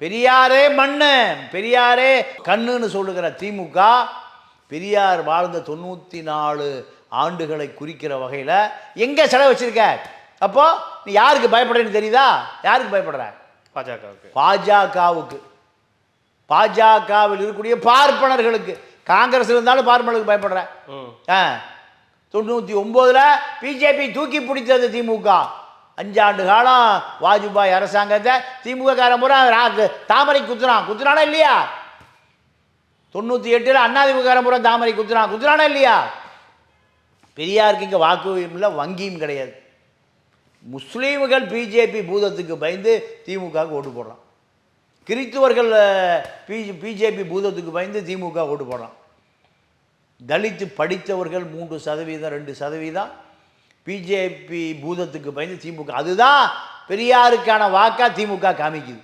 பெரியாரே மண்ணு, பெரியாரே கண்ணுன்னு சொல்லுகிற திமுக பெரியார் வாழ்ந்த 94 ஆண்டுகளை குறிக்கிற வகையில் எங்கே செலவு வச்சிருக்க? அப்போ நீ யாருக்கு பயப்படுறேன்னு தெரியுதா? யாருக்கு பயப்படுற? பாஜகவுக்கு. பாஜகவுக்கு. பாஜகவில் இருக்கக்கூடிய பார்ப்பனர்களுக்கு. காங்கிரஸ் இருந்தாலும் பார்ப்பனர்களுக்கு பயப்படுற. 99ல் பிஜேபி தூக்கி பிடித்தது திமுக. 5 ஆண்டு காலம் வாஜ்பாய் அரசாங்கத்தை திமுக காரன் பூரா தாமரை குத்துறானா இல்லையா? 98ல் அண்ணாதிமுக காரன் பூரா தாமரை குத்துறானா இல்லையா? பெரியாருக்கு இங்கே வாக்குறுதியும் இல்லை, வங்கியும் கிடையாது. முஸ்லீம்கள் பிஜேபி பூதத்துக்கு பயந்து திமுகவுக்கு ஓட்டு போடுறான். கிறித்துவர்கள் பிஜேபி பூதத்துக்கு பயந்து திமுக ஓட்டு போடுறான். தலித்து படித்தவர்கள் 3%, 2% பிஜேபி பூதத்துக்கு பயந்து திமுக. அதுதான் பெரியாருக்கான வாக்கா திமுக காமிக்குது.